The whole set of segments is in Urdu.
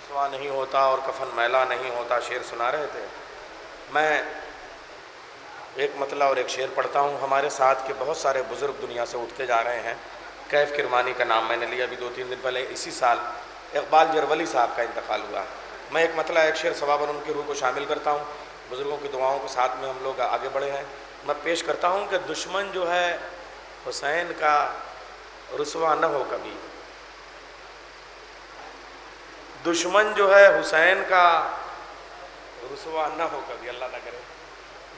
رسوا نہیں ہوتا اور کفن میلا نہیں ہوتا شعر سنا رہے تھے. میں ایک مطلع اور ایک شعر پڑھتا ہوں. ہمارے ساتھ کے بہت سارے بزرگ دنیا سے اٹھتے جا رہے ہیں. کیف کرمانی کا نام میں نے لیا ابھی 2-3 دن پہلے. اسی سال اقبال جرولی صاحب کا انتقال ہوا. میں ایک مطلع ایک شعر ثواباً ان کی روح کو شامل کرتا ہوں. بزرگوں کی دعاؤں کے ساتھ میں ہم لوگ آگے بڑھے ہیں. میں پیش کرتا ہوں کہ دشمن جو ہے حسین کا رسوا نہ ہو کبھی. دشمن جو ہے حسین کا رسوا نہ ہو کبھی. اللہ نہ کرے.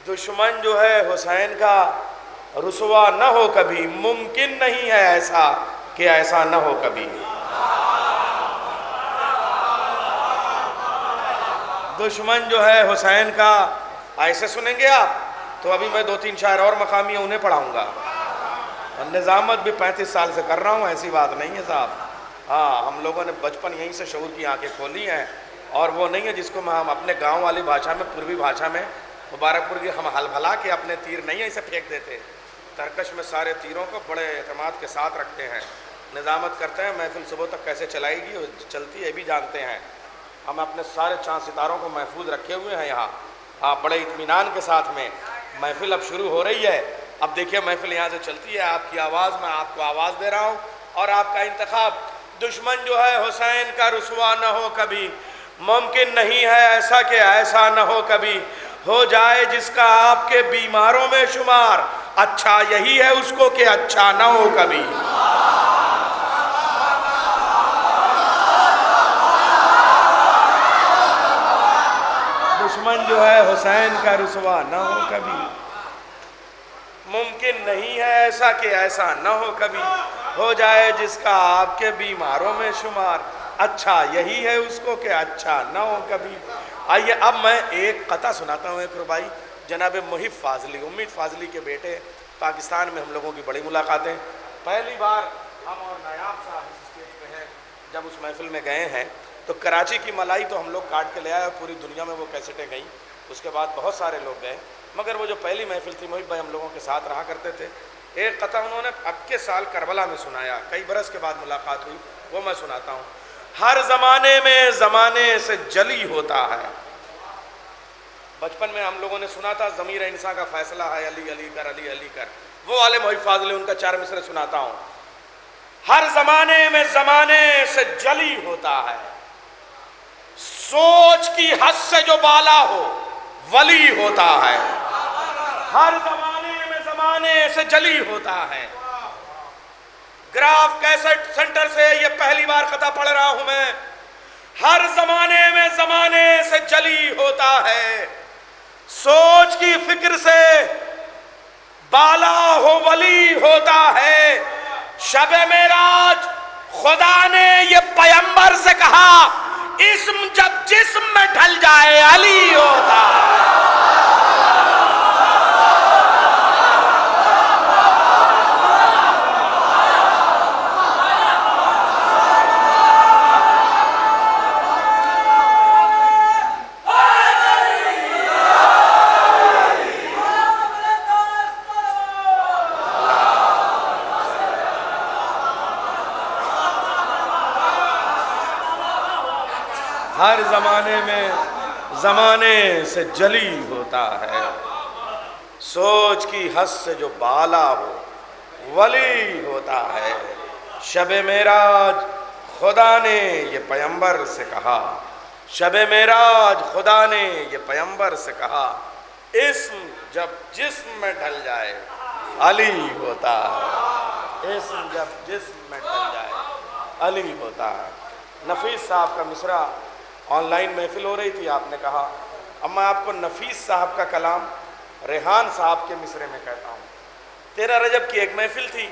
دشمن جو ہے حسین کا رسوا نہ ہو کبھی. ممکن نہیں ہے ایسا کہ ایسا نہ ہو کبھی. دشمن جو ہے حسین کا. ایسے سنیں گے آپ تو ابھی میں 2-3 شاعر اور مقامی انہیں پڑھاؤں گا. نظامت بھی 35 سال سے کر رہا ہوں, ایسی بات نہیں ہے صاحب. ہاں, ہم لوگوں نے بچپن یہیں سے شعور کی آنکھیں کھولی ہیں. اور وہ نہیں ہے جس کو ہم اپنے گاؤں والی بھاشا میں, پوروی بھاشا میں, مبارک پور کی ہم ہل بھلا کے اپنے تیر نہیں ایسے پھینک دیتے. ترکش میں سارے تیروں کو بڑے اعتماد کے ساتھ رکھتے ہیں, نظامت کرتے ہیں. محفل صبح تک کیسے چلائے گی اور چلتی ہے یہ بھی جانتے ہیں. ہم اپنے سارے چاند ستاروں کو محفوظ رکھے ہوئے ہیں یہاں. آپ بڑے اطمینان کے ساتھ میں محفل اب شروع ہو رہی ہے. اب دیکھیے محفل یہاں سے چلتی ہے. آپ کی آواز, میں آپ کو آواز دے رہا ہوں اور آپ کا انتخاب. دشمن جو ہے حسین کا رسوا نہ ہو کبھی. ممکن نہیں ہے ایسا کہ ایسا نہ ہو کبھی. ہو جائے جس کا آپ کے بیماروں میں شمار, اچھا یہی ہے اس کو کہ اچھا نہ ہو کبھی. دشمن جو ہے حسین کا رسوا نہ ہو کبھی. ممکن نہیں ہے ایسا کہ ایسا نہ ہو کبھی. ہو جائے جس کا آپ کے بیماروں میں شمار, اچھا یہی ہے اس کو کہ اچھا نہ ہو کبھی. آئیے اب میں ایک قطعہ سناتا ہوں. ایک ربائی جناب محب فاضلی, امید فاضلی کے بیٹے. پاکستان میں ہم لوگوں کی بڑی ملاقاتیں. پہلی بار ہم اور نایاب صاحب اس اسٹیج پہ ہیں. جب اس محفل میں گئے ہیں تو کراچی کی ملائی تو ہم لوگ کاٹ کے لے آئے, پوری دنیا میں وہ کیسٹیں گئیں. اس کے بعد بہت سارے لوگ گئے, مگر وہ جو پہلی محفل تھی محب بھائی ہم لوگوں کے ساتھ رہا کرتے تھے. ایک قطعہ انہوں نے اب کے سال کربلا میں سنایا, کئی برس کے بعد ملاقات ہوئی, وہ میں سناتا ہوں. ہر زمانے میں زمانے سے جلی ہوتا ہے. بچپن میں ہم لوگوں نے سنا تھا ضمیر انسان کا فیصلہ ہے علی علی کر, علی علی کر. وہ والے محب فاضل, ان کا 4 مصرے سناتا ہوں. ہر زمانے میں زمانے سے جلی ہوتا ہے. سوچ کی حد سے جو بالا ہو ولی ہوتا ہے. ہر زمانے میں زمانے سے جلی ہوتا ہے. گراف کیسٹ سینٹر سے یہ پہلی بار قطعہ پڑھ رہا ہوں میں. ہر زمانے میں زمانے سے جلی ہوتا ہے. سوچ کی فکر سے بالا ہو ولی ہوتا ہے. شب معراج خدا نے یہ پیمبر سے کہا, اسم جب جسم میں ڈھل جائے علی ہوتا ہے. ہر زمانے میں زمانے سے جلی ہوتا ہے. سوچ کی حد سے جو بالا ہو ولی ہوتا ہے. شب معراج خدا نے یہ پیمبر سے کہا, شب معراج خدا نے یہ پیمبر سے کہا, اسم جب جسم میں ڈھل جائے علی ہوتا ہے. اسم جب جسم میں ڈھل جائے علی ہوتا ہے. نفیس صاحب کا مصرع آن لائن محفل ہو رہی تھی, آپ نے کہا. اب میں آپ کو نفیس صاحب کا کلام ریحان صاحب کے مصرے میں کہتا ہوں. 13 رجب کی ایک محفل تھی,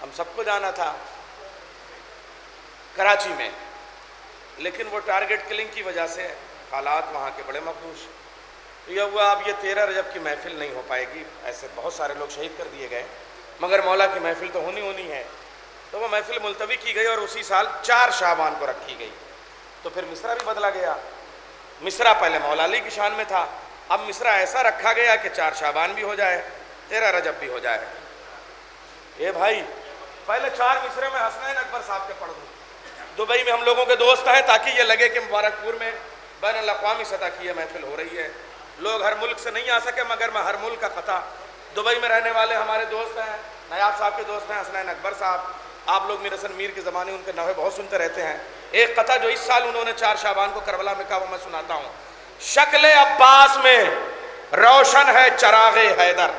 ہم سب کو جانا تھا کراچی میں, لیکن وہ ٹارگٹ کلنگ کی وجہ سے حالات وہاں کے بڑے مخدوش. یہ ہوا اب یہ 13 رجب کی محفل نہیں ہو پائے گی. ایسے بہت سارے لوگ شہید کر دیے گئے, مگر مولا کی محفل تو ہونی ہے. تو وہ محفل ملتوی کی گئی اور اسی سال 4 شعبان کو رکھی گئی. تو پھر مصرع بھی بدلا گیا. مصرع پہلے مولا علی کی شان میں تھا, اب مصرع ایسا رکھا گیا کہ 4 شعبان بھی ہو جائے, 13 رجب بھی ہو جائے. اے بھائی, پہلے 4 مصرے میں حسنین اکبر صاحب کے پڑھ دوں. دبئی میں ہم لوگوں کے دوست ہیں تاکہ یہ لگے کہ مبارک پور میں بین الاقوامی سطح کی یہ محفل ہو رہی ہے. لوگ ہر ملک سے نہیں آ سکے مگر میں ہر ملک کا قطع. دبئی میں رہنے والے ہمارے دوست ہیں, نیاب صاحب کے دوست ہیں, حسنین اکبر صاحب, آپ لوگ میرے میر کے زمانے ان کے نوحے بہت سنتے رہتے ہیں. ایک قطع جو اس سال انہوں نے 4 شعبان کو کربلا میں کہا وہ میں سناتا ہوں. شکل عباس میں روشن ہے چراغ حیدر,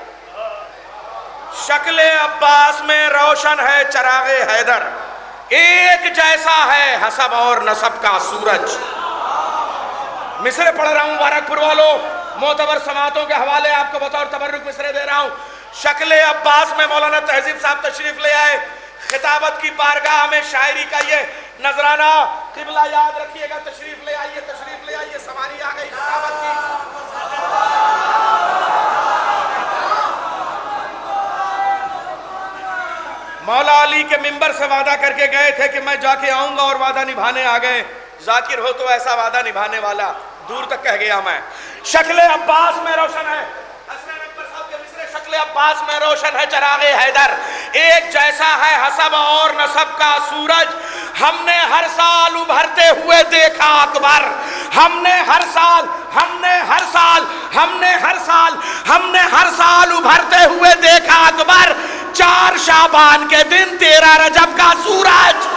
شکل عباس میں روشن ہے چراغ حیدر, ایک جیسا ہے حسب اور نسب کا سورج. مصرے پڑھ رہا ہوں مبارک پور والوں, معتبر سماعتوں کے حوالے آپ کو بطور تبرک مصرے دے رہا ہوں. شکل عباس میں مولانا تہذیب صاحب تشریف لے آئے, خطابت کی بارگاہ میں شاعری کا یہ نذرانہ. قبلہ یاد رکھیے گا, تشریف لے آئیے, تشریف لے آئیے, سواری آ گئی خطابت کی. مولا علی کے منبر سے وعدہ کر کے گئے تھے کہ میں جا کے آؤں گا اور وعدہ نبھانے آ گئے. ذاکر ہو تو ایسا وعدہ نبھانے والا, دور تک کہہ گیا میں. شکل عباس میں روشن ہے, حسنین اکبر صاحب کے مصرے, شکل عباس میں روشن ہے چراغ حیدر, ایک جیسا ہے حسب اور نسب کا سورج. ہم نے ہر سال ابھرتے ہوئے دیکھا اکبر, ہم نے ہر سال ابھرتے ہوئے دیکھا اکبر. 4 شعبان کے دن 13 رجب کا سورج.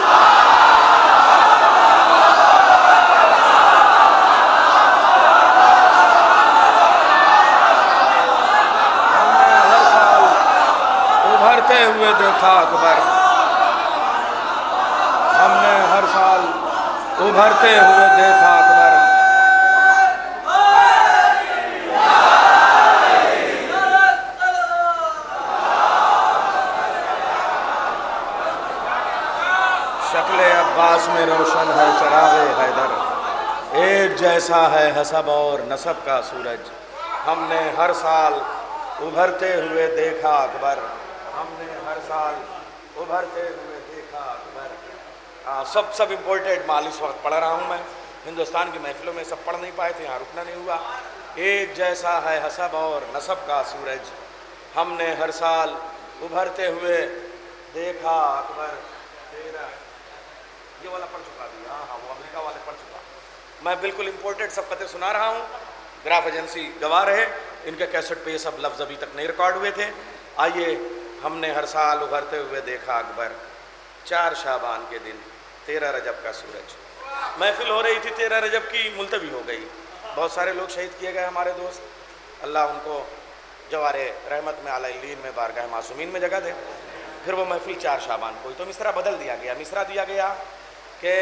ابھرتے ہوئے دیکھا اکبر, ہم نے ہر سال ابھرتے ہوئے دیکھا اکبر. شکل عباس میں روشن ہے چراغ حیدر, ایک جیسا ہے حسب اور نسب کا سورج. ہم نے ہر سال ابھرتے ہوئے دیکھا اکبر, ہم نے ہر سال ابھرتے ہوئے دیکھا اکبر. سب امپورٹنٹ مال اس وقت پڑھ رہا ہوں میں. ہندوستان کی محفلوں میں سب پڑھ نہیں پائے تھے, یہاں رکنا نہیں ہوا. ایک جیسا ہے حسب اور نسب کا سورج, ہم نے ہر سال ابھرتے ہوئے دیکھا اکبر. یہ والا پڑھ چکا بھی, ہاں وہ امریکہ والے پڑھ چکا. میں بالکل امپورٹنٹ سب قطعے سنا رہا ہوں, گراف ایجنسی گواہ رہے, ان کے کیسٹ پہ یہ سب لفظ ابھی تک نہیں ریکارڈ ہوئے تھے. آئیے, ہم نے ہر سال ابھرتے ہوئے دیکھا اکبر, 4 شعبان کے دن 13 رجب کا سورج. محفل ہو رہی تھی 13 رجب کی, ملتوی ہو گئی. بہت سارے لوگ شہید کیے گئے ہمارے دوست, اللہ ان کو جوار رحمت میں اعلی الین میں بارگاہ معصومین میں جگہ دے. پھر وہ محفل 4 شعبان کو, تو مصرع بدل دیا گیا. مصرع دیا گیا کہ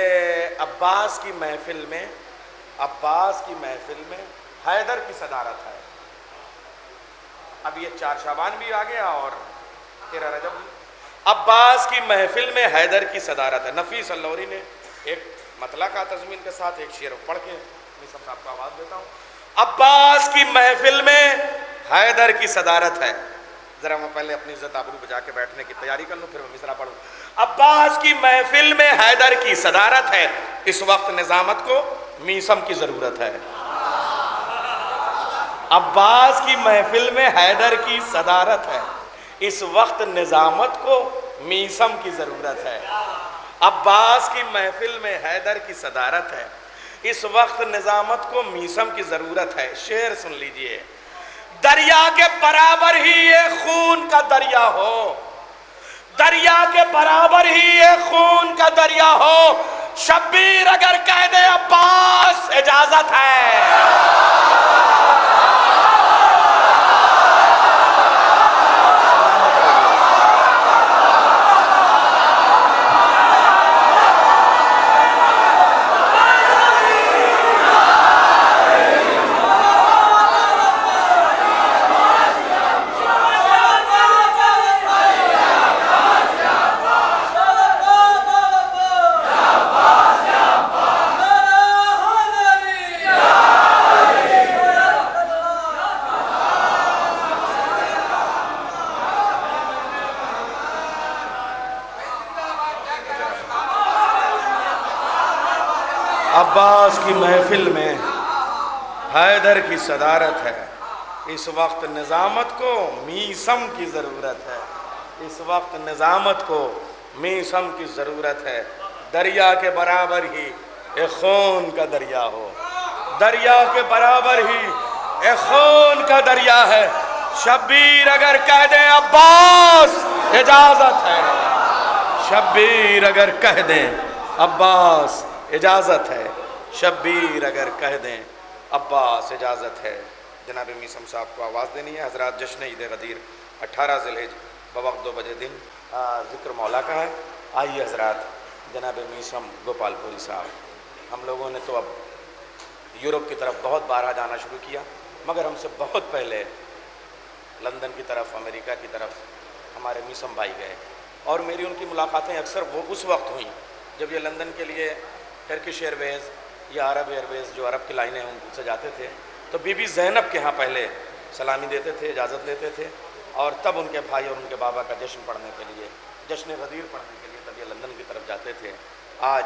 عباس کی محفل میں حیدر کی صدارت ہے. اب یہ 4 شعبان بھی آ گیا اور 13 رجب بھی. عباس کی محفل میں حیدر کی صدارت ہے. نفیس اللوری نے ایک مطلع کا تضمین کے ساتھ ایک شعر پڑھ کے میں سب صاحب کو آواز دیتا ہوں. عباس کی محفل میں حیدر کی صدارت ہے. ذرا میں پہلے اپنی عزت آبرو بجا کے بیٹھنے کی تیاری کر لوں, پھر میں مصرع پڑھوں. عباس کی محفل میں حیدر کی صدارت ہے, اس وقت نظامت کو میثم کی ضرورت ہے. عباس کی محفل میں حیدر کی صدارت ہے, اس وقت نظامت کو میثم کی ضرورت ہے. عباس کی محفل میں حیدر کی صدارت ہے, اس وقت نظامت کو میثم کی ضرورت ہے. شعر سن لیجئے. دریا کے برابر ہی یہ خون کا دریا ہو, دریا کے برابر ہی یہ خون کا دریا ہو, شبیر اگر کہہ دے عباس اجازت ہے. عباس کی محفل میں حیدر کی صدارت ہے, اس وقت نظامت کو میثم کی ضرورت ہے. اس وقت نظامت کو میثم کی ضرورت ہے. دریا کے برابر ہی ایک خون کا دریا ہو، دریا کے برابر ہی ایک خون کا دریا ہے۔ شبیر اگر کہہ دیں عباس اجازت ہے، شبیر اگر کہہ دیں عباس اجازت ہے، شبیر اگر کہہ دیں عباس اجازت ہے۔ جناب میثم صاحب کو آواز دینی ہے۔ حضرات جشن عید غدیر 18 ذی الحجہ بوقت 2 بجے دن ذکر مولا کا ہے۔ آئیے حضرات، جناب میثم گوپال پوری صاحب، ہم لوگوں نے تو اب یورپ کی طرف بہت بارہ جانا شروع کیا، مگر ہم سے بہت پہلے لندن کی طرف، امریکہ کی طرف ہمارے میثم بھائی گئے، اور میری ان کی ملاقاتیں اکثر وہ اس وقت ہوئیں جب یہ لندن کے لیے ٹرکش ایئر ویز یا عرب ایئر ویز جو عرب کی لائنیں ہیں ان سے جاتے تھے، تو بی بی زینب کے ہاں پہلے سلامی دیتے تھے، اجازت لیتے تھے، اور تب ان کے بھائی اور ان کے بابا کا جشن پڑھنے کے لیے، جشن غدیر پڑھنے کے لیے تب یہ لندن کی طرف جاتے تھے۔ آج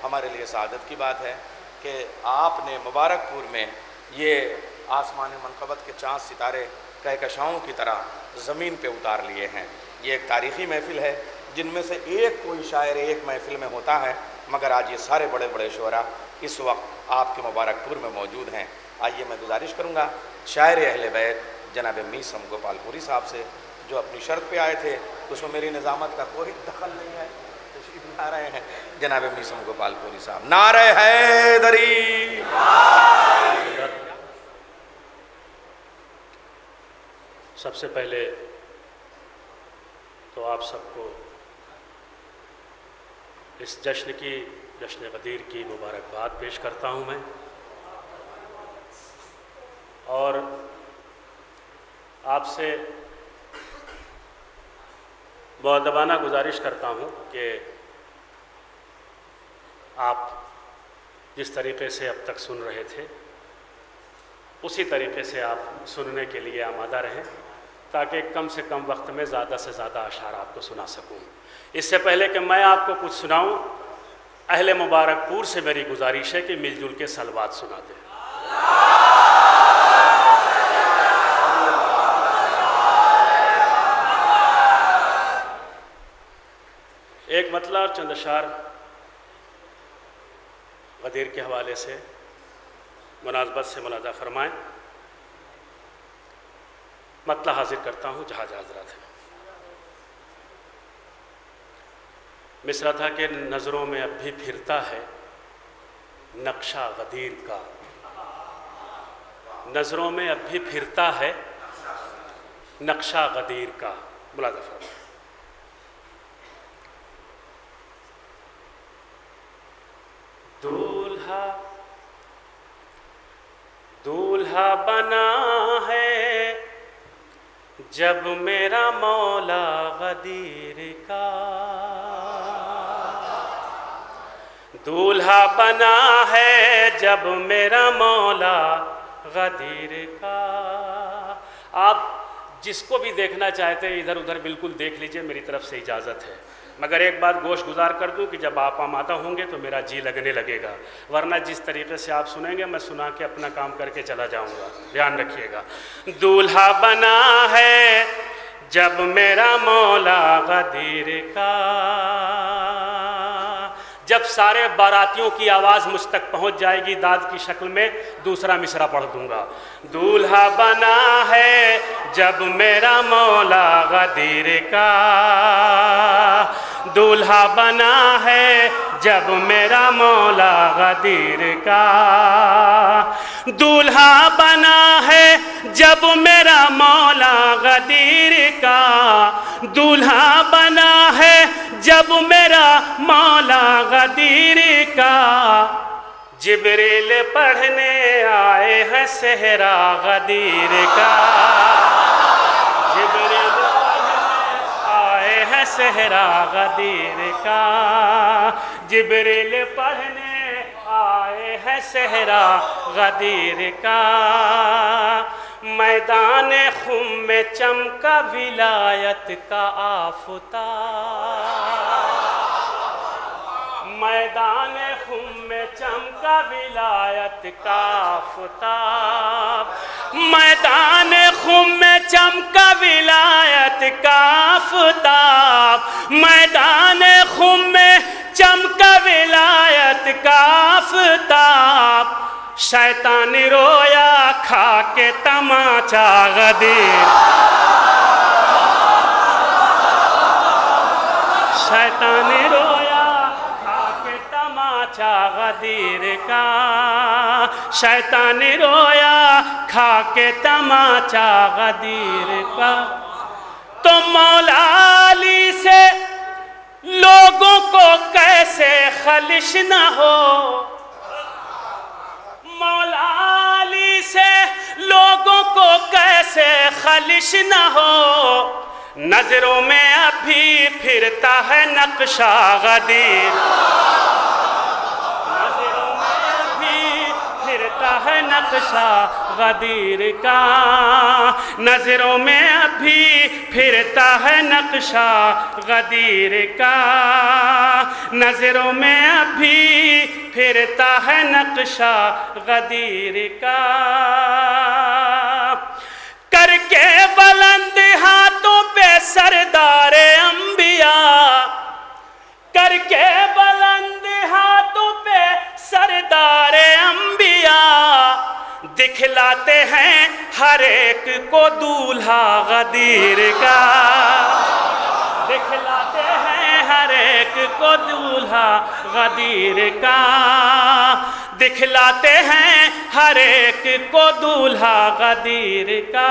ہمارے لیے سعادت کی بات ہے کہ آپ نے مبارک پور میں یہ آسمان منقبت کے چاند ستارے کہکشاؤں کی طرح زمین پہ اتار لیے ہیں۔ یہ ایک تاریخی محفل ہے، جن میں سے ایک کوئی شاعر ایک محفل میں ہوتا ہے، مگر آج یہ سارے بڑے بڑے شعراء اس وقت آپ کے مبارک پور میں موجود ہیں۔ آئیے میں گزارش کروں گا شاعر اہل بیت جناب میثم گوپال پوری صاحب سے، جو اپنی شرط پہ آئے تھے، اس میں میری نظامت کا کوئی دخل نہیں ہے، تشریف لا رہے ہیں جناب میثم گوپال پوری صاحب۔ نعرہ حیدری! سب سے پہلے تو آپ سب کو اس جشن غدیر کی مبارکباد پیش کرتا ہوں میں، اور آپ سے مؤدبانہ گزارش کرتا ہوں کہ آپ جس طریقے سے اب تک سن رہے تھے اسی طریقے سے آپ سننے کے لیے آمادہ رہیں، تاکہ کم سے کم وقت میں زیادہ سے زیادہ اشعار آپ کو سنا سکوں۔ اس سے پہلے کہ میں آپ کو کچھ سناؤں، اہل مبارک پور سے میری گزارش ہے کہ مل جل کے صلوات سنا دیں۔ ایک مطلع اور چند اشعار غدیر کے حوالے سے مناسبت سے ملاحظہ فرمائیں۔ مطلع حاضر کرتا ہوں جہاں حضرات ہیں۔ مصرع تھا کہ نظروں میں اب بھی پھرتا ہے نقشہ غدیر کا، نظروں میں اب بھی پھرتا ہے نقشہ غدیر کا۔ ملاحظہ فرمائیں۔ دولہا بنا ہے جب میرا مولا غدیر کا، دولہا بنا ہے جب میرا مولا غدیر کا۔ آپ جس کو بھی دیکھنا چاہتے ہیں ادھر ادھر بالکل دیکھ لیجئے، میری طرف سے اجازت ہے، مگر ایک بات گوش گزار کر دوں کہ جب آپ آمادہ ہوں گے تو میرا جی لگنے لگے گا، ورنہ جس طریقے سے آپ سنیں گے میں سنا کے اپنا کام کر کے چلا جاؤں گا، دھیان رکھیے گا۔ دولہا بنا ہے جب میرا مولا غدیر کا، جب سارے باراتیوں کی آواز مجھ تک پہنچ جائے گی داد کی شکل میں، دوسرا مصرع پڑھ دوں گا۔ دولہا بنا ہے جب میرا مولا غدیر کا، دولہا بنا ہے جب میرا مولا غدیر کا، دولہا بنا ہے جب میرا مولا غدیر کا، دولہا بنا ہے جب میرا مولا غدیر کا، جبریل پڑھنے آئے ہیں صحرا غدیر کا، جبریل صحرا غدیر کا، جبریل پڑھنے آئے ہیں صحرا غدیر کا، میدان خم میں چمکا ولایت کا آفتاب، میدان خم میں چمکا ولایت کا آفتاب، میدان خم میں چمکا ولایت کا آفتاب، میدان خم میں چمکا ولایت کا آفتاب، شیطان رویا کھا کے تماچا غدیر، شیطان رویا کھا کے تماچا غدیر کا، شیطان رویا کھا کے تماچا غدیر کا۔ تو مولا علی سے لوگوں کو کیسے خلش نہ ہو، مولا علی سے لوگوں کو کیسے خلش نہ ہو، نظروں میں ابھی پھرتا ہے نقشہ غدیر، نظروں میں ابھی پھرتا ہے نقشہ غدیر کا، نظروں میں ابھی پھرتا ہے نقشہ غدیر کا، نظروں میں ابھی پھرتا ہے نقشہ غدیر کا۔ کر کے بلند ہاتھوں پہ سردار انبیاء، کر کے بلند ہاتھوں پہ سردار انبیاء، دکھلاتے ہیں ہر ایک کو دولہا غدیر کا، دکھلاتے ہیں ہر ایک کو دولہا غدیر کا، دکھلاتے ہیں ہر ایک کو دولہا غدیر کا۔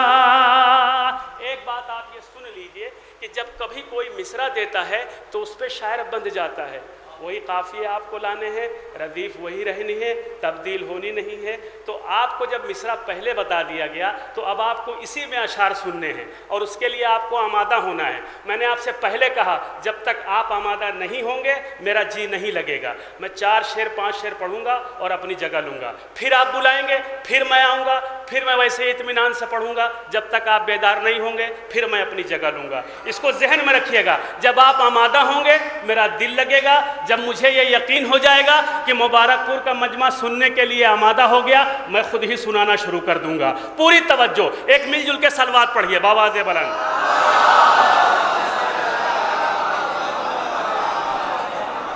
ایک بات آپ یہ سن لیجئے کہ جب کبھی کوئی مصرع دیتا ہے تو اس پہ شاعر بندھ جاتا ہے، وہی قافیے آپ کو لانے ہیں، ردیف وہی رہنی ہے، تبدیل ہونی نہیں ہے۔ تو آپ کو جب مصرع پہلے بتا دیا گیا تو اب آپ کو اسی میں اشعار سننے ہیں اور اس کے لیے آپ کو آمادہ ہونا ہے۔ میں نے آپ سے پہلے کہا جب تک آپ آمادہ نہیں ہوں گے میرا جی نہیں لگے گا۔ میں 4 شعر 5 شعر پڑھوں گا اور اپنی جگہ لوں گا، پھر آپ بلائیں گے، پھر میں آؤں گا، پھر میں ویسے اطمینان سے پڑھوں گا، جب تک آپ بیدار نہیں ہوں گے پھر میں اپنی جگہ لوں گا۔ اس کو ذہن میں رکھیے گا، جب آپ آمادہ ہوں گے میرا دل لگے گا، جب مجھے یہ یقین ہو جائے گا کہ مبارک پور کا مجمع سننے کے لیے آمادہ ہو گیا، میں خود ہی سنانا شروع کر دوں گا۔ پوری توجہ، ایک مل جل کے صلوات پڑھیے بآواز بلند۔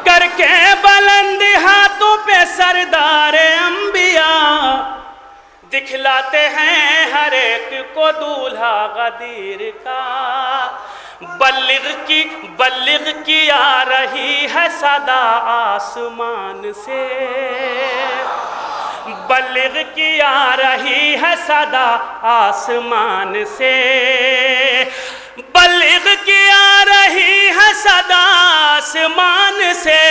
کر کے بلند ہاتھوں پہ سردار انبیاء، دکھلاتے ہیں ہر ایک کو دولہا غدیر کا۔ بلغ کی آ رہی ہے صدا آسمان سے، بلغ کی آ رہی ہے صدا آسمان سے، بلغ کی آ رہی ہے صدا آسمان سے،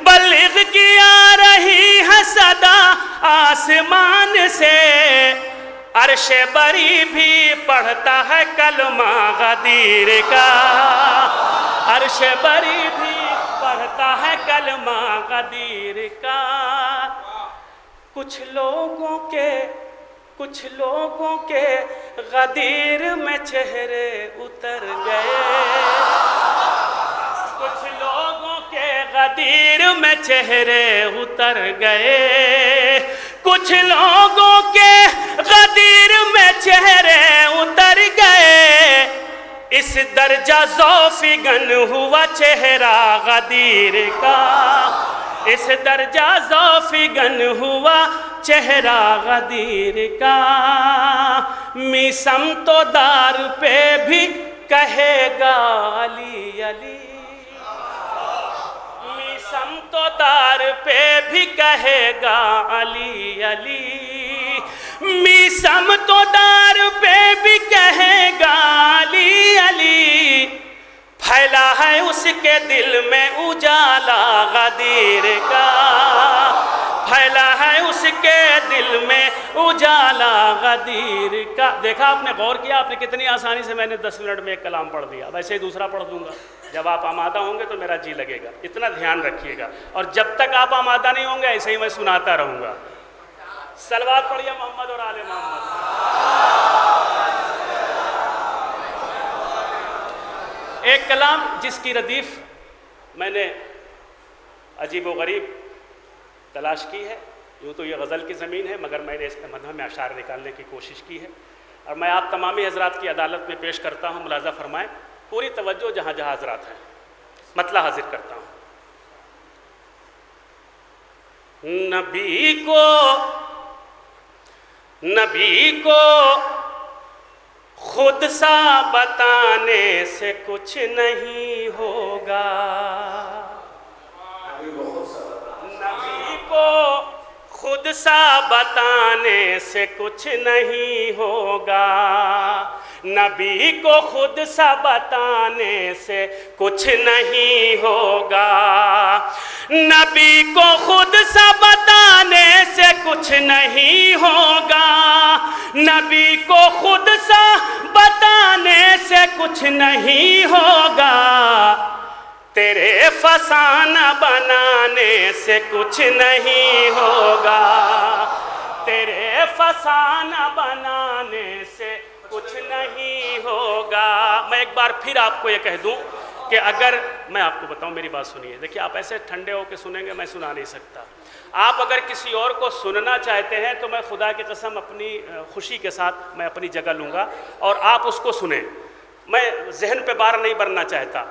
بلغ کی آ رہی ہے صدا آسمان سے۔ عرش بری بھی پڑھتا ہے کلمہ غدیر کا، عرش بری بھی پڑھتا ہے کلمہ غدیر کا۔ کچھ لوگوں کے غدیر میں چہرے اتر گئے، کچھ لوگوں کے غدیر میں چہرے اتر گئے، کچھ لوگوں کے غدیر میں چہرے اتر گئے، اس درجہ ذوفگن ہوا چہرہ غدیر کا، اس درجہ ذوفگن ہوا چہرہ غدیر کا۔ میسم تو دار پہ بھی کہے گا علی علی، میسم تو دار پہ بھی کہے گا علی علی، میسم تو دار پہ بھی کہے گا علی علی، پھیلا ہے اس کے دل میں اجالا غدیر کا، پھیلا ہے اس کے دل میں اجالا غدیر کا۔ دیکھا آپ نے، غور کیا آپ نے کتنی آسانی سے میں نے 10 منٹ میں ایک کلام پڑھ دیا، ویسے ہی دوسرا پڑھ دوں گا۔ جب آپ آمادہ ہوں گے تو میرا جی لگے گا، اتنا دھیان رکھیے گا، اور جب تک آپ آمادہ نہیں ہوں گے ایسے ہی میں سناتا رہوں گا۔ صلوات پڑھیے محمد اور آل محمد۔ ایک کلام جس کی ردیف میں نے عجیب و غریب تلاش کی ہے، یوں تو یہ غزل کی زمین ہے مگر میں نے اس کے مدح میں اشعار نکالنے کی کوشش کی ہے، اور میں آپ تمامی حضرات کی عدالت میں پیش کرتا ہوں، ملاحظہ فرمائیں، پوری توجہ جہاں جہاں حضرات ہیں، مطلع حاضر کرتا ہوں۔ نبی کو خود سا بتانے سے کچھ نہیں ہوگا، نبی کو خود سا بتانے سے کچھ نہیں ہوگا، نبی کو خود سا بتانے سے کچھ نہیں ہوگا، نبی کو خود سا بتانے سے کچھ نہیں ہوگا، نبی کو خود سا بتانے سے کچھ نہیں ہوگا، تیرے فسانہ بنانے سے کچھ نہیں ہوگا، تیرے فسانہ بنانے سے کچھ نہیں ہوگا۔ میں ایک بار پھر آپ کو یہ کہہ دوں کہ اگر میں آپ کو بتاؤں، میری بات سنیے، دیکھیے آپ ایسے ٹھنڈے ہو کے سنیں گے، میں سنا نہیں سکتا۔ آپ اگر کسی اور کو سننا چاہتے ہیں تو میں خدا کی قسم اپنی خوشی کے ساتھ میں اپنی جگہ لوں گا اور آپ اس کو سنیں، میں ذہن پہ بار نہیں برنا چاہتا۔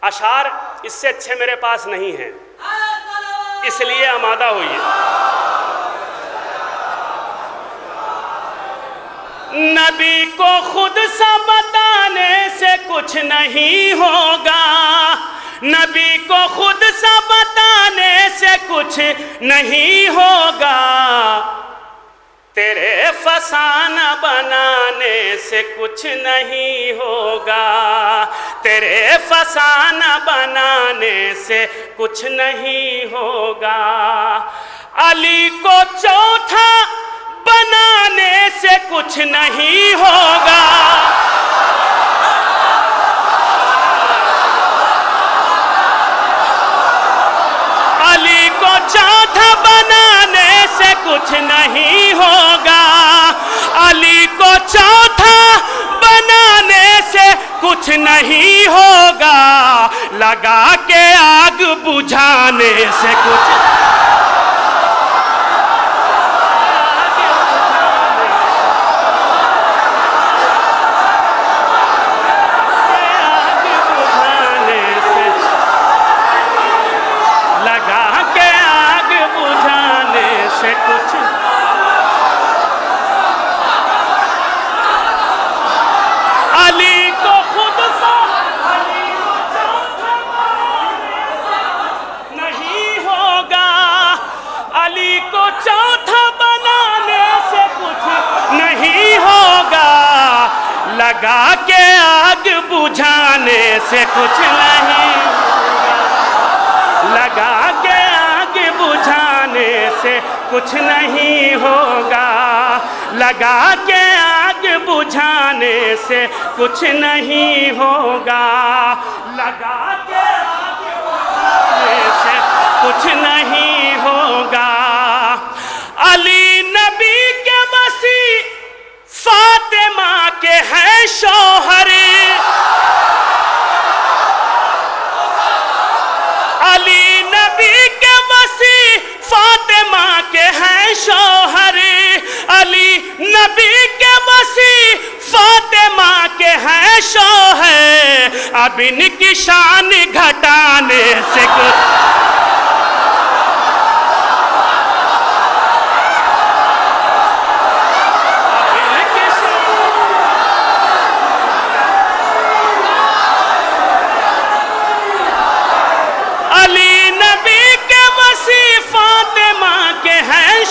اشعار اس سے اچھے میرے پاس نہیں ہیں، اس لیے آمادہ ہوئیے۔ نبی کو خود سا بتانے سے کچھ نہیں ہوگا، نبی کو خود سا بتانے سے کچھ نہیں ہوگا، تیرے فسانہ بنانے سے کچھ نہیں ہوگا، تیرے فسانہ بنانے سے کچھ نہیں ہوگا، علی کو چوتھا بنانے سے کچھ نہیں ہوگا، علی کو چوتھا بنانے سے کچھ نہیں ہوگا، علی کو چوتھا بنانے سے کچھ نہیں ہوگا، لگا کے آگ بجھانے سے کچھ لگا کے آگ بجھانے سے کچھ نہیں ہوگا، لگا کے آگ بجھانے سے کچھ نہیں ہوگا، لگا کے آگ بجھانے سے کچھ نہیں ہوگا، لگا کے آگ بجھانے سے کچھ نہیں ہوگا، علی نبی کے مسیح فاطمہ کے ہیں شوہر، علی نبی کے مسیح فاطمہ کے ہیں شوہر، علی نبی کے مسیح فاطمہ کے ہیں شوہر، اب ان کی شان گھٹانے سے کچھ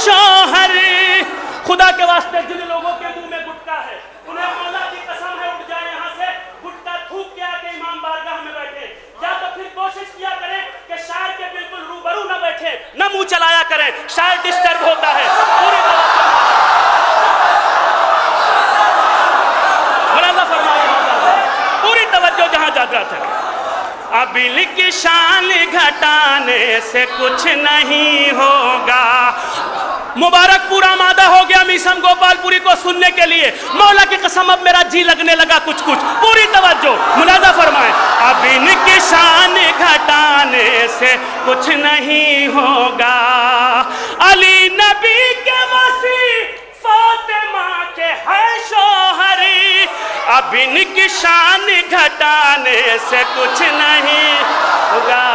شوہر۔ خدا کے واسطے جن لوگوں کے منہ میں گٹکا ہے انہیں مولا کی قسم ہے اٹھ جائے یہاں سے، گٹکا تھوک کے آکے امام بارگاہ میں بیٹھے، یا تو پھر کوشش کیا کریں کہ شاعر کے بالکل روبرو نہ بیٹھے، نہ منہ چلایا کریں، شاعر ڈسٹرب ہوتا ہے۔ پوری توجہ جہاں جاگرت ہے۔ اب ان کی شان گھٹانے سے کچھ نہیں ہوگا۔ مبارک پورا آمادہ ہو گیا میسم گوپال پوری کو سننے کے لیے، مولا کی قسم اب میرا جی لگنے لگا کچھ کچھ، پوری توجہ ملاحظہ فرمائیں۔ اب ان کی شان گھٹانے سے کچھ نہیں ہوگا، علی نبی کے مسیح فاطمہ کے ہے شوہر، اب ان کی شان گھٹانے سے کچھ نہیں ہوگا،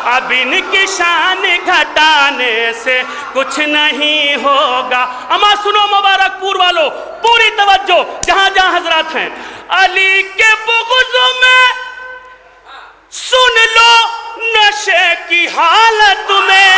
اب ان کی شان گھٹانے سے کچھ نہیں ہوگا. اما سنو مبارک پور والو، پوری توجہ جہاں جہاں حضرات ہیں. علی کے بغض میں سن لو نشے کی حالت میں،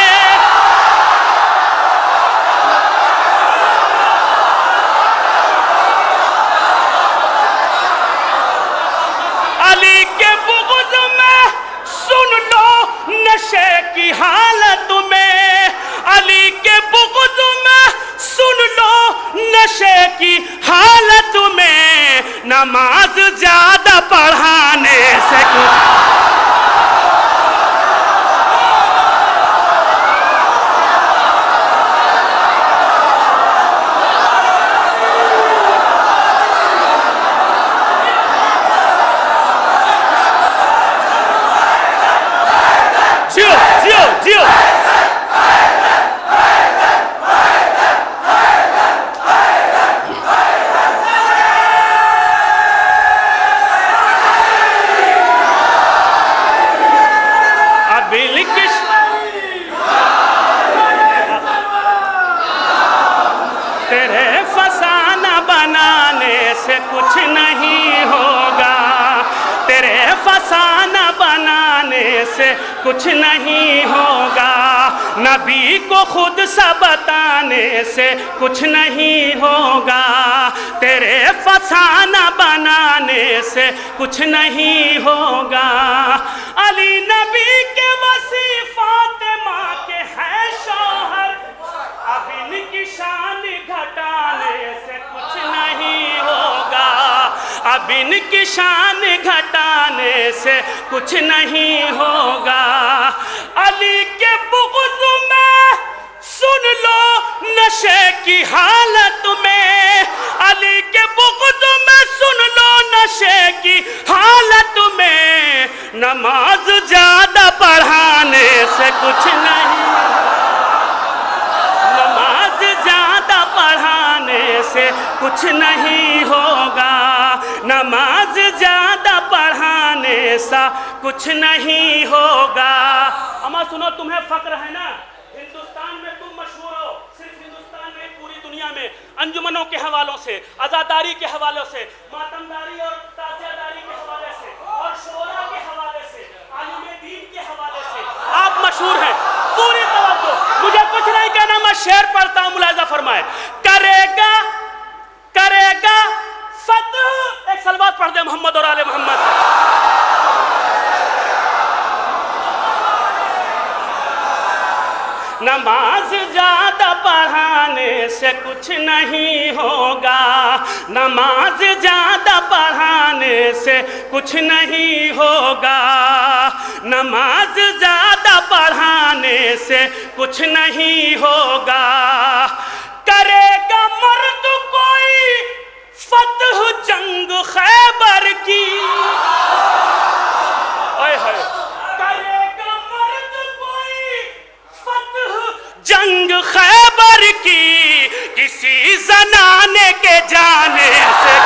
علی کے بغض میں سن لو نشے کی حالت میں، علی کے بغض میں سن لو نشے کی حالت میں، نماز زیادہ پڑھانے سے جیو تیرے فسانہ بنانے سے کچھ نہیں ہوگا، تیرے فسانہ بنانے سے کچھ نہیں ہوگا، نبی کو خود سا بتانے سے کچھ نہیں ہوگا، تیرے فسانہ بنانے سے کچھ نہیں ہوگا. علی نبی کے وصی فاطمہ کے ہیں شوہر، اب ان کی شان گھٹانے سے کچھ نہیں ہوگا، اب ان کی شان گھٹانے سے کچھ نہیں ہوگا. علی کے بغض میں سن لو نشے کی حالت میں، علی کے بغض میں سن لو نشے کی حالت میں، نماز زیادہ پڑھانے سے کچھ نہیں، نماز زیادہ پڑھانے سے کچھ نہیں ہوگا، نماز زیادہ پڑھانے سے کچھ نہیں ہوگا. اما سنو، تمہیں فخر ہے نا، ہندوستان میں تم مشہور ہو، صرف ہندوستان میں پوری دنیا میں انجمنوں کے حوالوں سے، عزاداری کے حوالوں سے، ماتمداری اور تعزیہ کے حوالے سے، اور شورا کے حوالے سے، عالم دین کے حوالے سے آپ مشہور ہیں. پوری توجہ، مجھے کچھ نہیں کہنا، میں شعر پڑھتا ہوں، ملاحظہ فرمائے. کرے گا فتح، ایک صلوات پڑھ دے محمد اور آل محمد. نماز زیادہ پڑھانے سے کچھ نہیں ہوگا، نماز زیادہ پڑھانے سے کچھ نہیں ہوگا، نماز زیادہ پڑھانے سے کچھ نہیں ہوگا. کرے گا مرد کوئی فتح جنگ خیبر کی، کرے گا مرد کوئی فتح جنگ خیبر کی، کسی زنانے کے جانے سے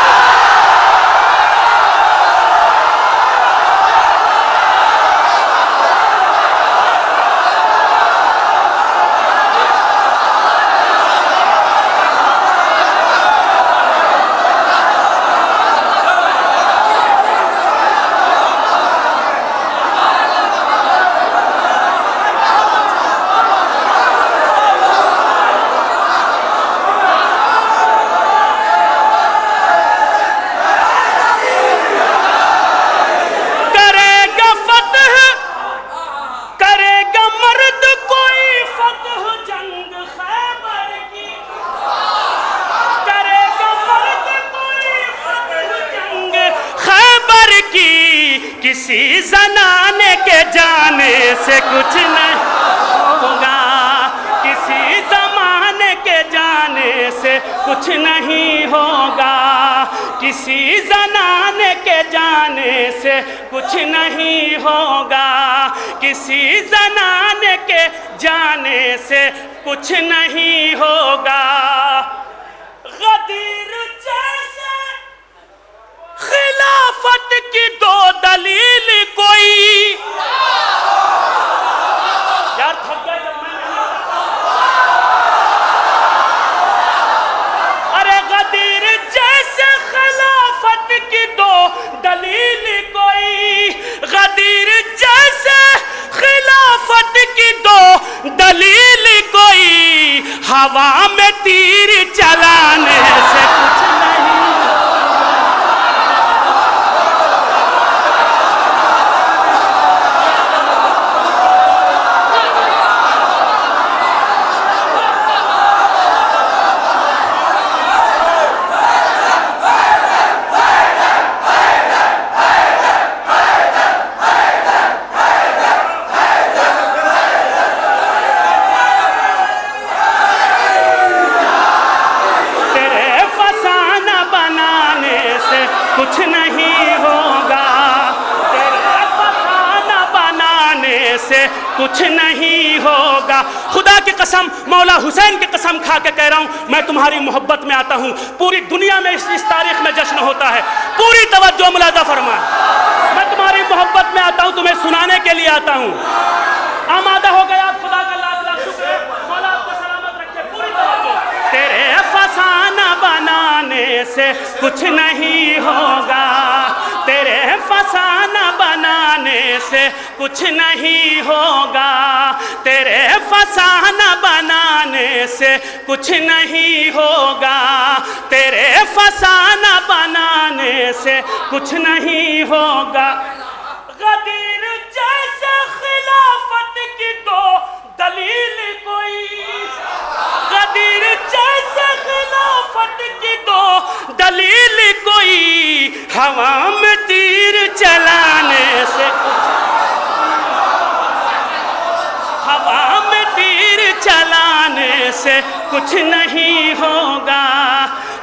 کسی زنانے کے جانے سے کچھ نہیں ہوگا، کسی زمانے کے جانے سے کچھ نہیں ہوگا، کسی زنانے کے جانے سے کچھ نہیں ہوگا، کسی زنانے کے جانے سے کچھ نہیں ہوگا. غدیر جیسے خلافت کی دو دلیل کوئی، تیر چلانے سے کچھ نہیں. کچھ نہیں ہوگا تیرے فسانہ بنانے سے کچھ نہیں ہوگا. خدا کی قسم مولا حسین کی قسم کھا کے کہہ رہا ہوں میں تمہاری محبت میں آتا ہوں. پوری دنیا میں اس تاریخ میں جشن ہوتا ہے. پوری توجہ ملاحظہ فرمائیں. میں تمہاری محبت میں آتا ہوں تمہیں سنانے کے لیے آتا ہوں. آمادہ ہو گیا آپ. خدا کا لاکھ لاکھ شکر ہے. مولا آپ کو سلامت رکھے. پوری توجہ. تیرے فسانہ بنانے سے کچھ نہیں ہوگا تیرے فسانہ بنانے سے کچھ نہیں ہوگا تیرے فسانہ بنانے سے کچھ نہیں ہوگا تیرے فسانہ بنانے سے کچھ نہیں ہوگا. غدیر جیسے خلافت کی تو دلیل کوئی غدیر جیسے خلافت کی تو دلیل کوئی ہوا میں تیر چلانے سے ہوا میں تیر چلانے سے کچھ نہیں ہوگا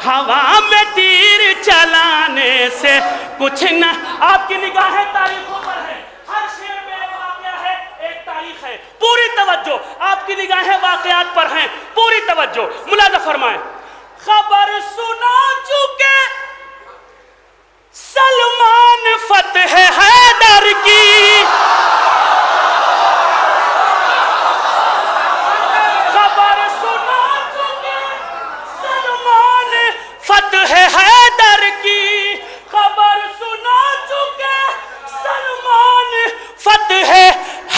ہوا میں تیر چلانے سے کچھ نہ. آپ کی نگاہیں تاریخوں پر ہے. ہر شعر میں ایک واقعہ ہے ایک تاریخ ہے. پوری توجہ. آپ کی نگاہیں واقعات پر ہیں. پوری توجہ ملاحظہ فرمائیں. خبر سنا چکے سلمان فتح حیدر کی خبر سنا چکے سلمان فتح حیدر کی خبر سنا چکے سلمان فتح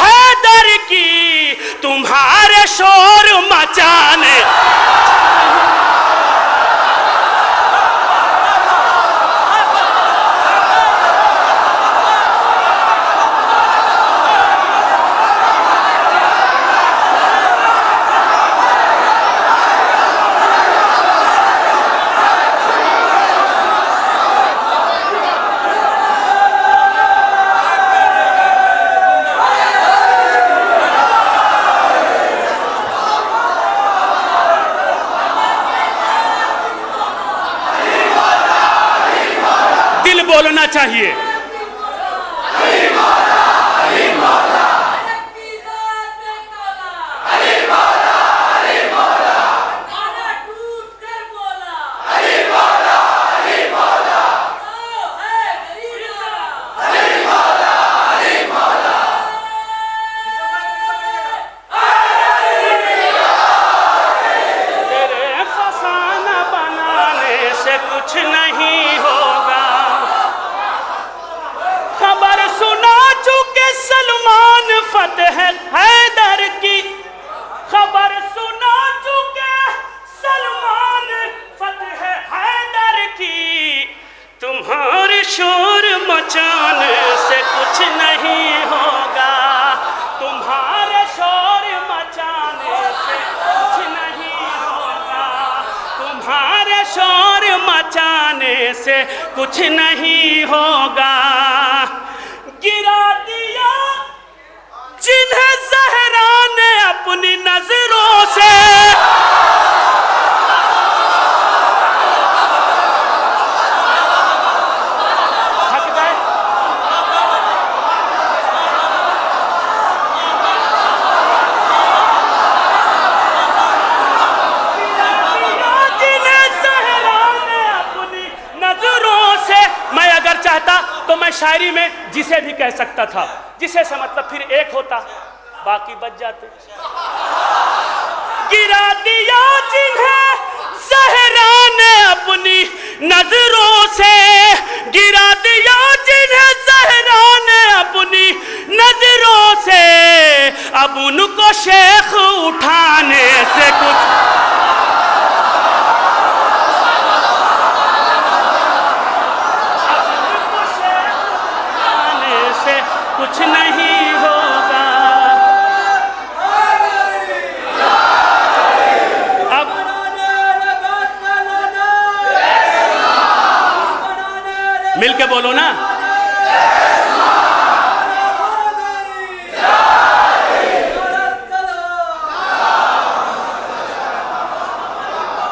حیدر کی تمہارے شور مچانے بولنا چاہیے. تیرے فسانہ بنانے سے کچھ نہیں ہوگا. خبر سنا چکے سلمان فتح حیدر کی خبر سنا چکے سلمان فتح حیدر کی تمہارے شور مچانے سے کچھ نہیں ہوگا تمہارے شور مچانے سے کچھ نہیں ہوگا تمہارے شور مچانے سے کچھ نہیں ہوگا. گرا دیا جنہیں زہرا نے اپنی نظروں سے تو میں شاعری میں جسے بھی کہہ سکتا تھا جسے سے مطلب پھر ایک ہوتا باقی بچ جاتے. گرا دیا جنہیں زہرا نے اپنی نظروں سے گرا دیا جنہیں زہرا نے اپنی نظروں سے اب ان کو شیخ اٹھانے سے کچھ بولو نا.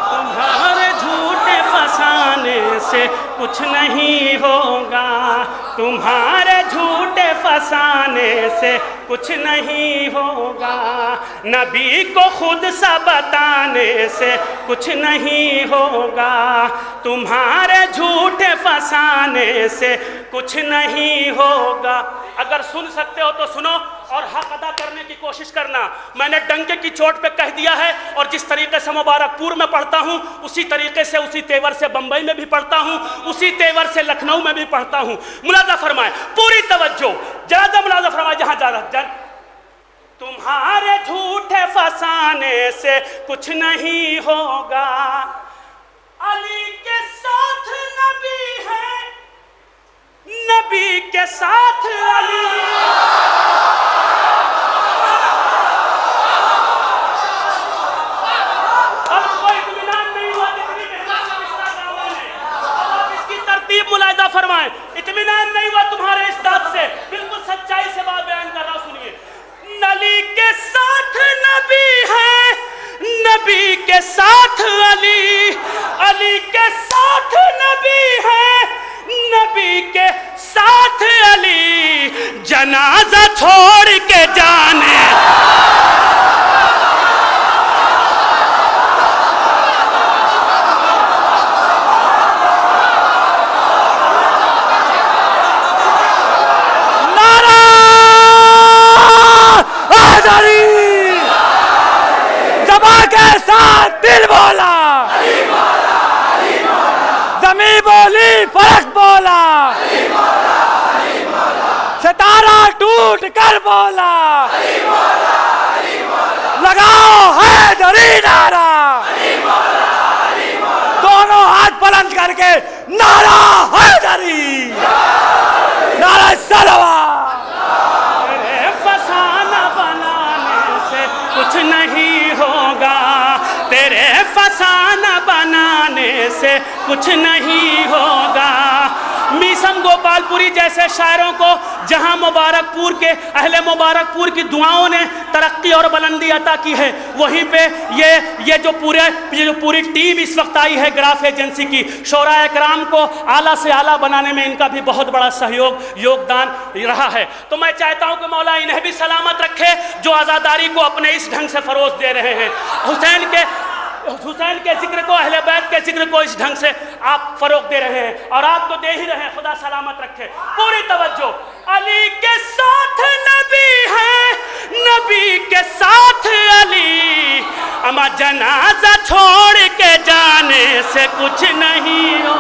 تمہارے جھوٹے فسانے سے کچھ نہیں ہوگا, تمہارے جھوٹے فسانے سے کچھ نہیں ہوگا, نبی کو خود سا بتانے سے کچھ نہیں ہوگا, تمہارے جھوٹے فسانے سے کچھ نہیں ہوگا. اگر سن سکتے ہو تو سنو اور حق ادا کرنے کی کوشش کرنا. میں نے ڈنکے کی چوٹ پہ کہہ دیا ہے, اور جس طریقے سے مبارک پور میں پڑھتا ہوں اسی طریقے سے اسی تیور سے بمبئی میں بھی پڑھتا ہوں, اسی تیور سے لکھنؤ میں بھی پڑھتا ہوں. ملاحظہ فرمائیں, پوری توجہ, جنازہ ملاحظہ فرمائیں جہاں جا رہا. تمہارے جھوٹے فسانے سے کچھ نہیں ہوگا, علی کے ساتھ نبی ہے, نبی کے ساتھ علی. اب کوئی اطمینان نہیں ہوا کتنی محنت سے اس طرح کام ہے. اب آپ اس کی ترتیب ملاحظہ فرمائیں. اطمینان نہیں ہوا تمہارے استاد سے, بالکل سچائی سے بات بیان کر رہا ہوں, سنیے. علی کے ساتھ نبی ہے, نبی کے ساتھ علی, علی کے ساتھ نبی ہے, نبی کے ساتھ علی, جنازہ چھوڑ کے جانے. کے ساتھ دل بولا, زمین بولی فرق بولا, ستارہ ٹوٹ کر بولا, لگاؤ حیدری نعرہ, دونوں ہاتھ بلند کر کے نعرہ حیدری, نعرہ صلوات. فسانہ بنانے سے کچھ نہیں ہوگا, تیرے فسانہ بنانے سے کچھ نہیں ہوگا. میسم گوپال پوری جیسے شاعروں کو جہاں مبارک پور کے اہل مبارک پور کی دعاؤں نے ترقی اور بلندی عطا کی ہے, وہیں پہ یہ جو پوری ٹیم اس وقت آئی ہے گراف ایجنسی کی, شعراء اکرام کو اعلیٰ سے اعلیٰ بنانے میں ان کا بھی بہت بڑا یوگدان رہا ہے. تو میں چاہتا ہوں کہ مولا انہیں بھی سلامت رکھے جو آزاداری کو اپنے اس ڈھنگ سے فروغ دے رہے ہیں. حسین کے ذکر کو, اہل بیت کے ذکر کو اس ڈھنگ سے آپ فروغ دے رہے ہیں, اور آپ تو دے ہی رہے ہیں. خدا سلامت رکھے. پوری توجہ. علی کے ساتھ نبی ہے, نبی کے ساتھ علی, اما جنازہ چھوڑ کے جانے سے کچھ نہیں ہو,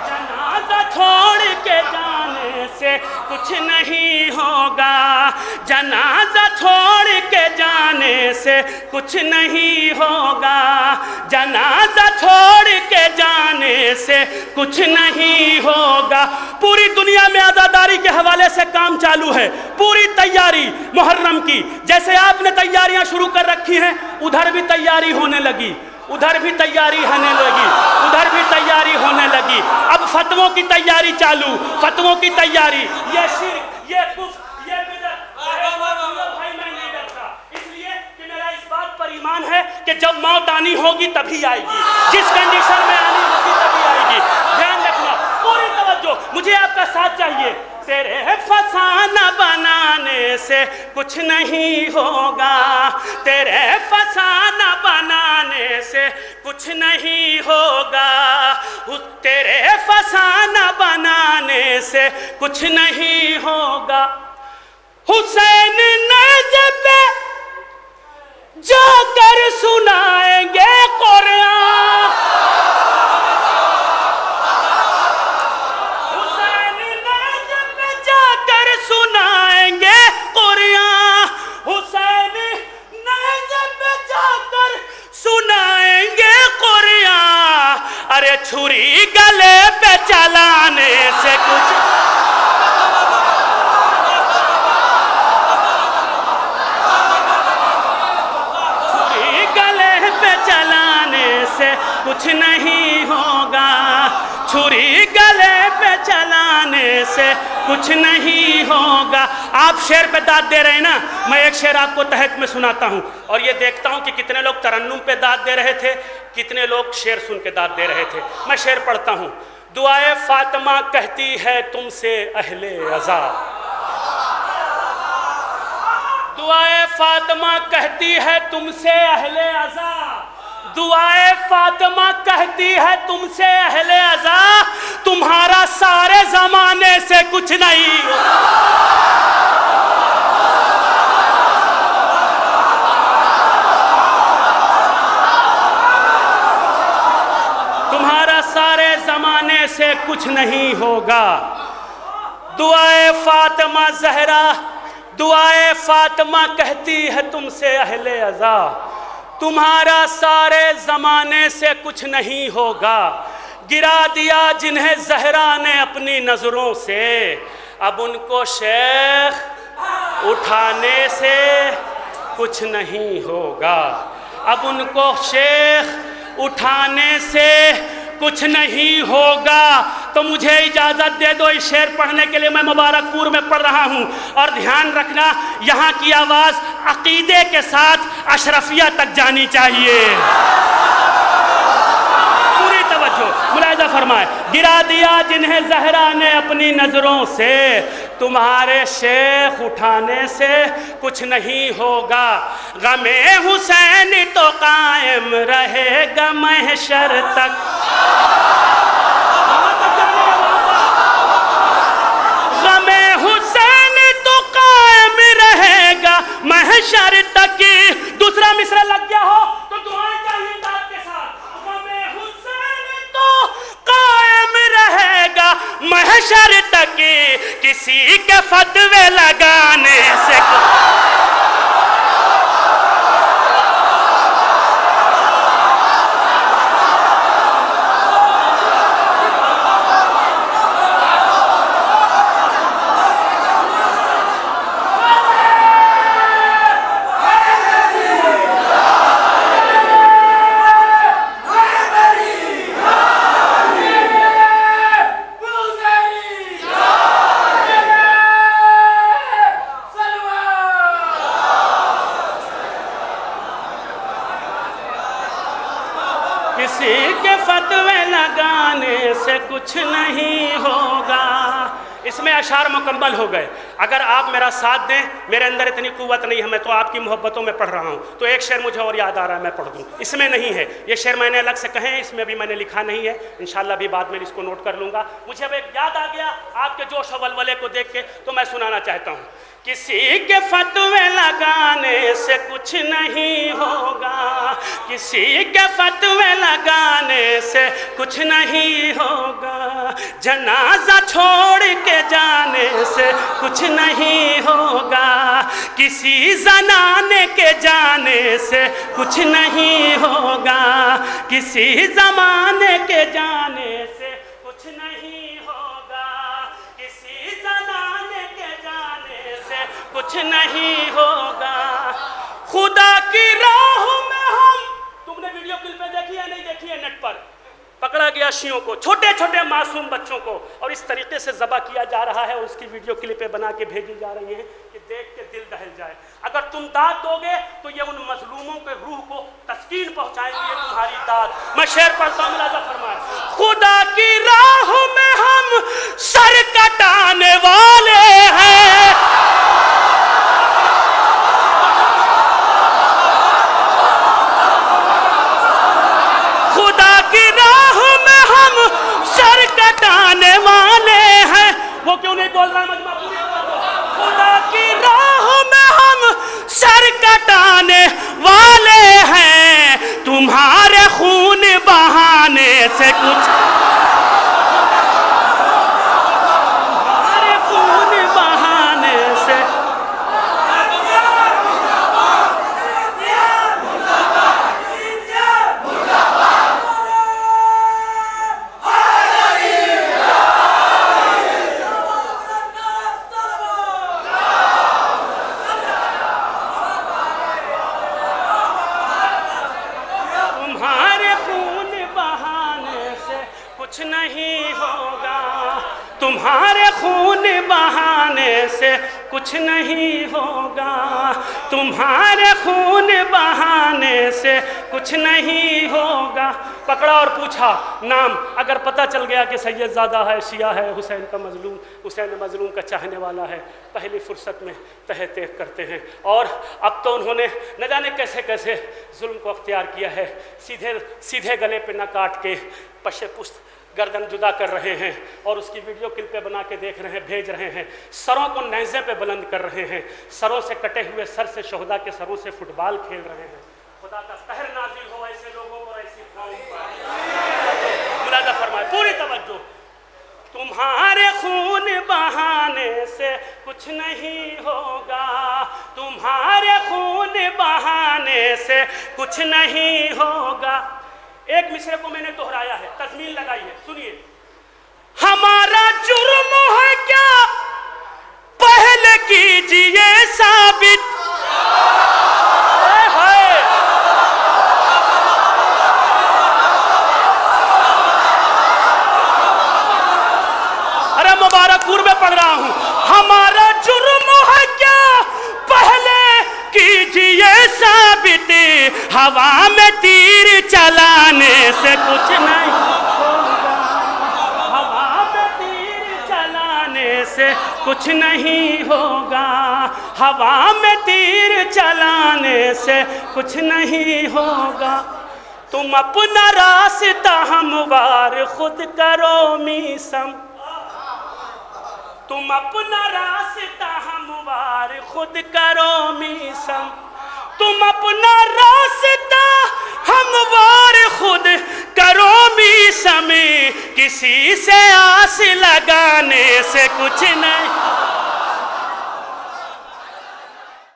جنازہ چھوڑ کے جانے سے کچھ نہیں ہوگا, جنازہ چھوڑ کے جانے سے کچھ نہیں ہوگا, جنازہ چھوڑ کے جانے سے کچھ نہیں ہوگا. پوری دنیا میں آزاداری کے حوالے سے کام چالو ہے, پوری تیاری محرم کی. جیسے آپ نے تیاریاں شروع کر رکھی ہیں, ادھر بھی تیاری ہونے لگی, ادھر بھی تیاری ہونے لگی, ادھر بھی تیاری ہونے لگی. اب فتووں کی تیاری چالو, فتووں کی تیاری. یہ شرک, یہ کفر, یہ بدعت. بھائی میں نہیں ڈرتا, اس لیے کہ میرا اس بات پر ایمان ہے کہ جب موت آنی ہوگی تبھی آئے گی, جس کنڈیشن میں آنی ہوگی تبھی آئے گی. دھیان رکھنا, پوری توجہ. مجھے آپ کا ساتھ چاہیے. تیرے فسانہ بنانے سے کچھ نہیں ہوگا, تیرے فسانہ بنانے سے کچھ نہیں ہوگا, تیرے فسانہ بنانے سے کچھ نہیں ہوگا. حسین نیزے پہ جا کر سنائیں گے قرآن, حسین نیزے پہ جا کر سنائیں گے قرآن, حسین نیزے پہ جا کر سنائیں گے قرآن. ارے چھری گلے پہ چلانے سے کچھ, چلانے سے کچھ نہیں ہوگا, چھری گلے پہ چلانے سے کچھ نہیں ہوگا. آپ شعر پہ داد دے رہے ہیں نا, میں ایک شعر آپ کو تحت میں سناتا ہوں, اور یہ دیکھتا ہوں کہ کتنے لوگ ترنم پہ داد دے رہے تھے, کتنے لوگ شعر سن کے داد دے رہے تھے. میں شعر پڑھتا ہوں. دعائے فاطمہ کہتی ہے تم سے اہل عزا, دعائے فاطمہ کہتی ہے تم سے اہل عزا, دعائے فاطمہ کہتی ہے تم سے اہل عزا, تمہارا سارے زمانے سے کچھ نہیں, تمہارا سارے زمانے سے کچھ نہیں ہوگا. دعائے فاطمہ زہرا, دعائے فاطمہ کہتی ہے تم سے اہل عزا, تمہارا سارے زمانے سے کچھ نہیں ہوگا. گرا دیا جنہیں زہرا نے اپنی نظروں سے, اب ان کو شیخ اٹھانے سے کچھ نہیں ہوگا. اب ان کو شیخ اٹھانے سے کچھ نہیں ہوگا. تو مجھے اجازت دے دو اس شعر پڑھنے کے لیے. میں مبارک پور میں پڑھ رہا ہوں, اور دھیان رکھنا یہاں کی آواز عقیدے کے ساتھ اشرفیہ تک جانی چاہیے. پوری توجہ ملاحظہ فرمائے. گرا دیا جنہیں زہرا نے اپنی نظروں سے, تمہارے شیخ اٹھانے سے کچھ نہیں ہوگا. غم حسین تو قائم رہے گا محشر تک, غم حسین تو قائم رہے گا محشر تک. دوسرا مصرع لگ گیا ہو تو دعائیں چاہیے داد کے ساتھ. غم حسین تو قائم رہے گا محشر تک, کسی کے فتوے لگانے سے کسی کے فتوے لگانے سے کچھ نہیں ہوگا. اس میں اشعار مکمل ہو گئے. اگر آپ میرا ساتھ دیں, میرے اندر اتنی قوت نہیں ہے, میں تو آپ کی محبتوں میں پڑھ رہا ہوں, تو ایک شعر مجھے اور یاد آ رہا ہے, میں پڑھ دوں. اس میں نہیں ہے, یہ شعر میں نے الگ سے کہے ہیں, اس میں بھی میں نے لکھا نہیں ہے, انشاءاللہ بھی بعد میں اس کو نوٹ کر لوں گا. مجھے اب ایک یاد آ گیا آپ کے جوش و ولولے کو دیکھ کے, تو میں سنانا چاہتا ہوں. کسی کے فتوے لگانے سے کچھ نہیں ہوگا, کسی کے فتوے لگانے سے کچھ نہیں ہوگا. جنازہ چھوڑ کے جانے سے کچھ نہیں ہوگا, کسی زنانے کے جانے سے کچھ نہیں ہوگا, کسی زمانے کے جانے سے کچھ نہیں ہوگا, کسی زنانے کے جانے سے کچھ نہیں ہوگا. خدا کی راہ میں ہم, تم نے ویڈیو کلپیں دیکھی ہے نہیں دیکھی ہے نیٹ پر, پکڑا گیا شیعوں کو, چھوٹے چھوٹے معصوم بچوں کو, اور اس طریقے سے ذبح کیا جا رہا ہے, اور اس کی ویڈیو کلپیں بنا کے بھیجی جا رہی ہیں کہ دیکھ کے دل دہل جائے. اگر تم داد دو گے تو یہ ان مظلوموں کے روح کو تسکین پہنچائیں گے, یہ تمہاری داد. میں شعر پڑھتا ہوں, ملاحظہ فرمائے. خدا کی راہ میں ہم سر کٹانے والے ہیں, خدا کی راہ میں ہم سر کٹانے والے ہیں. وہ کیوں نہیں بول رہا مجمع پوری؟ خدا کی راہ میں ہم سر کٹانے والے ہیں, تمہارے خون بہانے سے کچھ, تمہارے خون بہانے سے کچھ نہیں ہوگا. تمہارے خون بہانے سے کچھ نہیں ہوگا، تمہارے خون بہانے سے کچھ نہیں ہوگا۔ پکڑا اور پوچھا نام، اگر پتہ چل گیا کہ سید زادہ ہے، شیعہ ہے، حسین کا مظلوم، حسین مظلوم کا چاہنے والا ہے، پہلی فرصت میں تہہ تیغ کرتے ہیں۔ اور اب تو انہوں نے نہ جانے کیسے کیسے ظلم کو اختیار کیا ہے، سیدھے گلے پہ نہ کاٹ کے پشت پشت گردن جدا کر رہے ہیں، اور اس کی ویڈیو کلپیں بنا کے دیکھ رہے ہیں، بھیج رہے ہیں، سروں کو نیزے پہ بلند کر رہے ہیں، سروں سے کٹے ہوئے سر سے شہداء کے سروں سے فٹ بال کھیل رہے ہیں۔ خدا کا قہر نازل ہو ایسے لوگوں اور ایسی قوم پر۔ ملاحظہ فرمائے، پوری توجہ۔ تمہارے خون بہانے سے کچھ نہیں ہوگا، تمہارے خون بہانے سے کچھ نہیں ہوگا۔ ایک مصرے کو میں نے دہرایا ہے، تضمین لگائی ہے، سنیے۔ ہمارا جرم ہے کیا پہلے کیجئے ثابت، ارے مبارک پور میں پڑھ رہا ہوں، ہمارا جرم ہے کیا پہلے کیجئے ثابت، ہوا میں تیر چلانے سے کچھ نہیں ہوگا، ہوا میں تیر چلانے سے کچھ نہیں ہوگا، ہوا میں تیر چلانے سے کچھ نہیں ہوگا۔ تم اپنا راستہ ہموار خود کرو میسم، تم اپنا راستہ ہموار خود کرو میسم، تم اپنا راستہ ہموار خود کرو میسم، کسی سے آس لگانے سے کچھ نہیں